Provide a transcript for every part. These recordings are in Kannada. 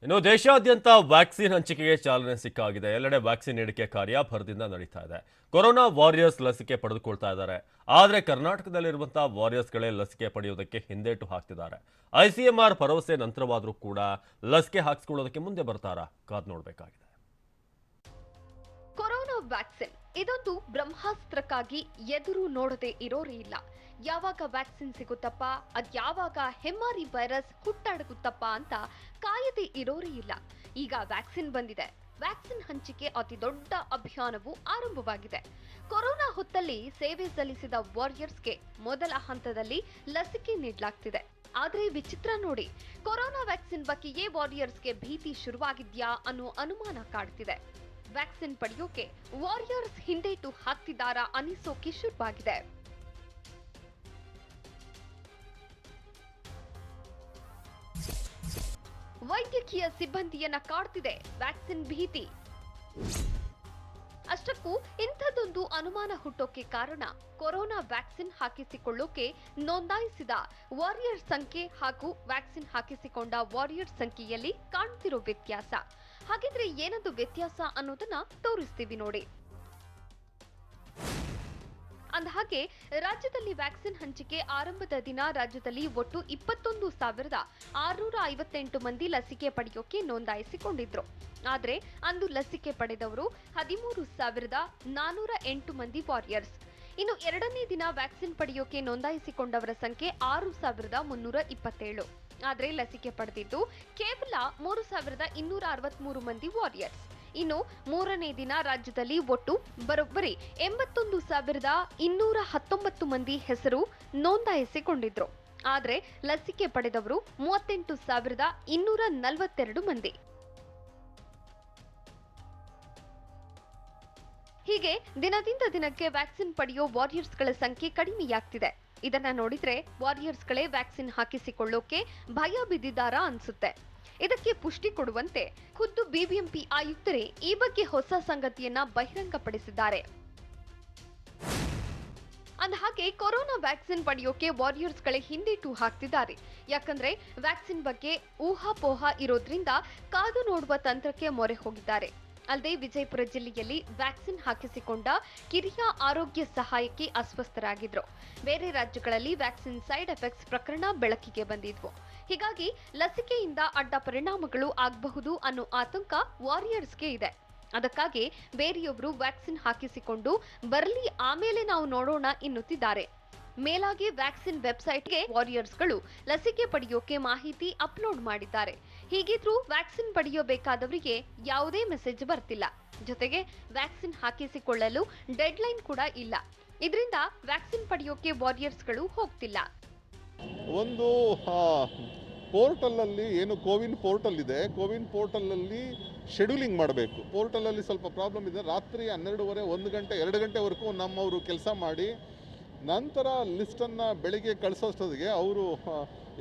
ಇನ್ನು ದೇಶಾದ್ಯಂತ ವ್ಯಾಕ್ಸಿನ್ ಹಂಚಿಕೆಗೆ ಚಾಲನೆ ಸಿಕ್ಕಾಗಿದೆ. ಎಲ್ಲೆಡೆ ವ್ಯಾಕ್ಸಿನ್ ನೀಡಿಕೆ ಕಾರ್ಯ ಭರದಿಂದ ನಡೀತಾ ಇದೆ. ಕೊರೋನಾ ವಾರಿಯರ್ಸ್ ಲಸಿಕೆ ಪಡೆದುಕೊಳ್ತಾ ಇದ್ದಾರೆ. ಆದರೆ ಕರ್ನಾಟಕದಲ್ಲಿರುವಂತಹ ವಾರಿಯರ್ಸ್ಗಳೇ ಲಸಿಕೆ ಪಡೆಯುವುದಕ್ಕೆ ಹಿಂದೇಟು ಹಾಕ್ತಿದ್ದಾರೆ. ಐಸಿಎಂಆರ್ ಭರವಸೆ ನಂತರವಾದರೂ ಕೂಡ ಲಸಿಕೆ ಹಾಕಿಸಿಕೊಳ್ಳೋದಕ್ಕೆ ಮುಂದೆ ಬರ್ತಾರಾ? ಕಾದ್ ನೋಡಬೇಕಾಗಿದೆ. ಕೊರೋನಾ ವ್ಯಾಕ್ಸಿನ್ ಇದೊಂದು ಬ್ರಹ್ಮಾಸ್ತ್ರಕ್ಕಾಗಿ ಎದುರು ನೋಡದೆ ಇರೋರೇ ಇಲ್ಲ. ಯಾವಾಗ ವ್ಯಾಕ್ಸಿನ್ ಸಿಗುತ್ತಪ್ಪ, ಅದ್ಯಾವಾಗ ಹೆಮ್ಮಾರಿ ವೈರಸ್ ಹುಟ್ಟಾಡಗುತ್ತಪ್ಪ ಅಂತ ಕಾಯದೆ ಇರೋರೇ ಇಲ್ಲ. ಈಗ ವ್ಯಾಕ್ಸಿನ್ ಬಂದಿದೆ. ವ್ಯಾಕ್ಸಿನ್ ಹಂಚಿಕೆ ಅತಿ ದೊಡ್ಡ ಅಭಿಯಾನವು ಆರಂಭವಾಗಿದೆ. ಕೊರೋನಾ ಹೊತ್ತಲ್ಲಿ ಸೇವೆ ಸಲ್ಲಿಸಿದ ವಾರಿಯರ್ಸ್ಗೆ ಮೊದಲ ಹಂತದಲ್ಲಿ ಲಸಿಕೆ ನೀಡಲಾಗ್ತಿದೆ. ಆದ್ರೆ ವಿಚಿತ್ರ ನೋಡಿ, ಕೊರೋನಾ ವ್ಯಾಕ್ಸಿನ್ ಬಗ್ಗೆಯೇ ವಾರಿಯರ್ಸ್ಗೆ ಭೀತಿ ಶುರುವಾಗಿದ್ಯಾ ಅನ್ನೋ ಅನುಮಾನ ಕಾಡ್ತಿದೆ. ವ್ಯಾಕ್ಸಿನ್ ಪಡೆಯೋಕೆ ವಾರಿಯರ್ಸ್ ಹಿಂದೇಟು ಹಾಕ್ತಿದ್ದಾರಾ ಅನಿಸೋಕೆ ಶುರುವಾಗಿದೆ. ವೈದ್ಯಕೀಯ ಸಿಬ್ಬಂದಿಯನ್ನ ಕಾಡ್ತಿದೆ ವ್ಯಾಕ್ಸಿನ್ ಭೀತಿ. ಅಷ್ಟಕ್ಕೂ ಇಂಥದ್ದೊಂದು ಅನುಮಾನ ಹುಟ್ಟೋಕೆ ಕಾರಣ ಕೊರೋನಾ ವ್ಯಾಕ್ಸಿನ್ ಹಾಕಿಸಿಕೊಳ್ಳೋಕೆ ನೋಂದಾಯಿಸಿದ ವಾರಿಯರ್ ಸಂಖ್ಯೆ ಹಾಗೂ ವ್ಯಾಕ್ಸಿನ್ ಹಾಕಿಸಿಕೊಂಡ ವಾರಿಯರ್ ಸಂಖ್ಯೆಯಲ್ಲಿ ಕಾಣ್ತಿರೋ ವ್ಯತ್ಯಾಸ. ಹಾಗಿದ್ರೆ ಏನದು ವ್ಯತ್ಯಾಸ ಅನ್ನೋದನ್ನ ತೋರಿಸ್ತೀವಿ ನೋಡಿ. ಅಂದಹಾಗೆ ರಾಜ್ಯದಲ್ಲಿ ವ್ಯಾಕ್ಸಿನ್ ಹಂಚಿಕೆ ಆರಂಭದ ದಿನ ರಾಜ್ಯದಲ್ಲಿ ಒಟ್ಟು 21,658 ಮಂದಿ ಲಸಿಕೆ ಪಡೆಯೋಕೆ ನೋಂದಾಯಿಸಿಕೊಂಡಿದ್ರು. ಆದ್ರೆ ಅಂದು ಲಸಿಕೆ ಪಡೆದವರು 13,408 ಮಂದಿ ವಾರಿಯರ್ಸ್. ಇನ್ನು ಎರಡನೇ ದಿನ ವ್ಯಾಕ್ಸಿನ್ ಪಡೆಯೋಕೆ ನೋಂದಾಯಿಸಿಕೊಂಡವರ ಸಂಖ್ಯೆ 6,327. ಆದ್ರೆ ಲಸಿಕೆ ಪಡೆದಿದ್ದು ಕೇವಲ 3,263 ಮಂದಿ ವಾರಿಯರ್ಸ್. ಇನ್ನು ಮೂರನೇ ದಿನ ರಾಜ್ಯದಲ್ಲಿ ಒಟ್ಟು ಬರೋಬ್ಬರಿ 81,219 ಮಂದಿ ಹೆಸರು ನೋಂದಾಯಿಸಿಕೊಂಡಿದ್ರು. ಆದ್ರೆ ಲಸಿಕೆ ಪಡೆದವರು 38,242 ಮಂದಿ. ಹೀಗೆ ದಿನದಿಂದ ದಿನಕ್ಕೆ ವ್ಯಾಕ್ಸಿನ್ ಪಡೆಯೋ ವಾರಿಯರ್ಸ್ಗಳ ಸಂಖ್ಯೆ ಕಡಿಮೆಯಾಗ್ತಿದೆ. ಇದನ್ನ ನೋಡಿದ್ರೆ ವಾರಿಯರ್ಸ್ಗಳೇ ವ್ಯಾಕ್ಸಿನ್ ಹಾಕಿಸಿಕೊಳ್ಳೋಕೆ ಭಯ ಬಿದ್ದಿದ್ದಾರಾ ಅನ್ಸುತ್ತೆ. ಇದಕ್ಕೆ ಪುಷ್ಟಿ ಕೊಡುವಂತೆ ಖುದ್ದು ಬಿಬಿಎಂಪಿ ಆಯುಕ್ತರೇ ಈ ಬಗ್ಗೆ ಹೊಸ ಸಂಗತಿಯನ್ನ ಬಹಿರಂಗಪಡಿಸಿದ್ದಾರೆ. ಅಂದಹಾಗೆ ಕೊರೋನಾ ವ್ಯಾಕ್ಸಿನ್ ಪಡೆಯೋಕೆ ವಾರಿಯರ್ಸ್ಗಳೇ ಹಿಂದೇಟು ಹಾಕ್ತಿದ್ದಾರೆ. ಯಾಕಂದ್ರೆ ವ್ಯಾಕ್ಸಿನ್ ಬಗ್ಗೆ ಊಹಾಪೋಹ ಇರೋದ್ರಿಂದ ಕಾದು ನೋಡುವ ತಂತ್ರಕ್ಕೆ ಮೊರೆ ಹೋಗಿದ್ದಾರೆ. ಅಲ್ಲದೆ ವಿಜಯಪುರ ಜಿಲ್ಲೆಯಲ್ಲಿ ವ್ಯಾಕ್ಸಿನ್ ಹಾಕಿಸಿಕೊಂಡ ಕಿರಿಯ ಆರೋಗ್ಯ ಸಹಾಯಕಿ ಅಸ್ವಸ್ಥರಾಗಿದ್ರು. ಬೇರೆ ರಾಜ್ಯಗಳಲ್ಲಿ ವ್ಯಾಕ್ಸಿನ್ ಸೈಡ್ ಎಫೆಕ್ಟ್ಸ್ ಪ್ರಕರಣ ಬೆಳಕಿಗೆ ಬಂದಿದ್ವು. ಹೀಗಾಗಿ ಲಸಿಕೆಯಿಂದ ಅಡ್ಡ ಪರಿಣಾಮಗಳು ಆಗಬಹುದು ಅನ್ನೋ ಆತಂಕ ವಾರಿಯರ್ಸ್ಗೆ ಇದೆ. ಅದಕ್ಕಾಗಿ ಬೇರೆಯೊಬ್ಬರು ವ್ಯಾಕ್ಸಿನ್ ಹಾಕಿಸಿಕೊಂಡು ಬರಲಿ, ಆಮೇಲೆ ನಾವು ನೋಡೋಣ ಎನ್ನುತ್ತಿದ್ದಾರೆ. ಮೇಲಾಗಿ ವ್ಯಾಕ್ಸಿನ್ ವೆಬ್ಸೈಟ್ಗೆ ವಾರಿಯರ್ಸ್ಗಳು ಲಸಿಕೆ ಪಡೆಯೋಕೆ ಮಾಹಿತಿ ಅಪ್ಲೋಡ್ ಮಾಡಿದ್ದಾರೆ. ಹೀಗಿದ್ರೂ ವ್ಯಾಕ್ಸಿನ್ ಪಡೆಯಬೇಕಾದವರಿಗೆ ಯಾವುದೇ ಮೆಸೇಜ್ ಬರ್ತಿಲ್ಲ. ಜೊತೆಗೆ ವ್ಯಾಕ್ಸಿನ್ ಹಾಕಿಸಿಕೊಳ್ಳಲು ಡೆಡ್ಲೈನ್ ಕೂಡ ಇಲ್ಲ. ಇದರಿಂದ ವ್ಯಾಕ್ಸಿನ್ ಪಡೆಯೋಕೆ ವಾರಿಯರ್ಸ್ಗಳು ಹೋಗ್ತಿಲ್ಲ. ಒಂದು ಪೋರ್ಟಲಲ್ಲಿ ಏನು ಕೋವಿನ್ ಪೋರ್ಟಲ್ ಇದೆ, ಕೋವಿನ್ ಪೋರ್ಟಲಲ್ಲಿ ಶೆಡ್ಯೂಲಿಂಗ್ ಮಾಡಬೇಕು. ಪೋರ್ಟಲಲ್ಲಿ ಸ್ವಲ್ಪ ಪ್ರಾಬ್ಲಮ್ ಇದೆ. ರಾತ್ರಿ 12:30, 1 ಗಂಟೆ, 2 ಗಂಟೆವರೆಗೂ ನಮ್ಮವರು ಕೆಲಸ ಮಾಡಿ ನಂತರ ಲಿಸ್ಟನ್ನು ಬೆಳಿಗ್ಗೆ ಕಳಿಸೋಷ್ಟೊತ್ತಿಗೆ ಅವರು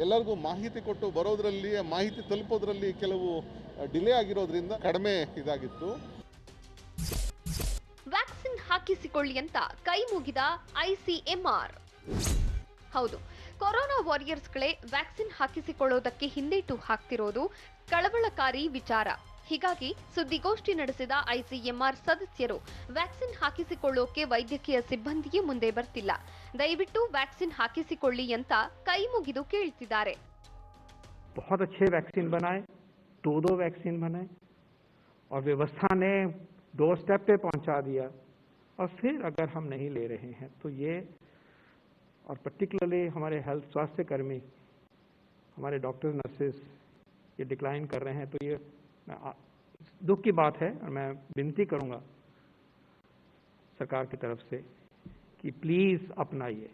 ಎಲ್ಲರಿಗೂ ಮಾಹಿತಿ ಕೊಟ್ಟು ಬರೋದ್ರಲ್ಲಿ, ಮಾಹಿತಿ ತಲುಪೋದ್ರಲ್ಲಿ ಕೆಲವು ಡಿಲೇ ಆಗಿರೋದ್ರಿಂದ ಕಡಿಮೆ ಇದಾಗಿತ್ತು. ವ್ಯಾಕ್ಸಿನ್ ಹಾಕಿಸಿಕೊಳ್ಳಿ ಅಂತ ಕೈ ಮುಗಿದ ಐಸಿಎಂಆರ್. ಹೌದು, ಕೊರೋನಾ ವಾರಿಯರ್ಸ್ಗಳೇ ವ್ಯಾಕ್ಸಿನ್ ಹಾಕಿಸಿಕೊಳ್ಳೋದಕ್ಕೆ ಹಿಂದೇಟು ಹಾಕ್ತಿರೋದು ಕಳವಳಕಾರಿ ವಿಚಾರ. ಹೀಗಾಗಿ ಸುದ್ದಿಗೋಷ್ಠಿ ನಡೆಸಿದ ಐಸಿಎಂಆರ್ ಸದಸ್ಯರು ವ್ಯಾಕ್ಸಿನ್ ಹಾಕಿಸಿಕೊಳ್ಳೋಕೆ ವೈದ್ಯಕೀಯ ಸಿಬ್ಬಂದಿಯೇ ಮುಂದೆ ಬರ್ತಿಲ್ಲ, ದಯವಿಟ್ಟು ವ್ಯಾಕ್ಸಿನ್ ಹಾಕಿಸಿಕೊಳ್ಳಿ ಅಂತ ಕೈ ಮುಗಿದು ಕೇಳ್ತಿದ್ದಾರೆ. बहुत अच्छे वैक्सीन बनाए, दो वैक्सीन बनाए और व्यवस्था ने डोर स्टेप पे पहुंचा दिया. और फिर अगर हम नहीं ले रहे हैं तो ये, और पर्टिकुलरली हमारे हेल्थ स्वास्थ्य कर्मी, हमारे डॉक्टर्स नर्सेस ये डिक्लाइन कर रहे हैं, तो ये दुख की बात है. और मैं विनती करूंगा सरकार की तरफ से कि प्लीज अपनाइए.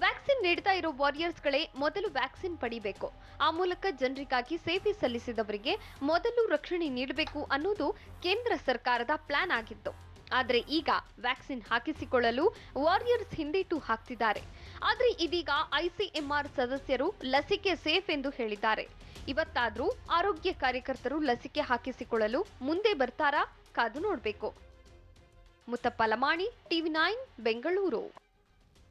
ವ್ಯಾಕ್ಸಿನ್ ನೀಡ್ತಾ ಇರೋ ವಾರಿಯರ್ಸ್ಗಳೇ ಮೊದಲು ವ್ಯಾಕ್ಸಿನ್ ಪಡಿಬೇಕು. ಆ ಮೂಲಕ ಜನರಿಗಾಗಿ ಸೇವೆ ಸಲ್ಲಿಸಿದವರಿಗೆ ಮೊದಲು ರಕ್ಷಣೆ ನೀಡಬೇಕು ಅನ್ನೋದು ಕೇಂದ್ರ ಸರ್ಕಾರದ ಪ್ಲಾನ್ ಆಗಿತ್ತು. ಆದ್ರೆ ಈಗ ವ್ಯಾಕ್ಸಿನ್ ಹಾಕಿಸಿಕೊಳ್ಳಲು ವಾರಿಯರ್ಸ್ ಹಿಂದೇಟು ಹಾಕ್ತಿದ್ದಾರೆ. ಆದ್ರೆ ಇದೀಗ ಐಸಿಎಂಆರ್ ಸದಸ್ಯರು ಲಸಿಕೆ ಸೇಫ್ ಎಂದು ಹೇಳಿದ್ದಾರೆ. ಇವತ್ತಾದ್ರೂ ಆರೋಗ್ಯ ಕಾರ್ಯಕರ್ತರು ಲಸಿಕೆ ಹಾಕಿಸಿಕೊಳ್ಳಲು ಮುಂದೆ ಬರ್ತಾರಾ? ಕಾದು ನೋಡಬೇಕು. ಮುತ್ತಪ್ಪ ಲಮಾಣಿ, ಟಿವಿ9 ಬೆಂಗಳೂರು.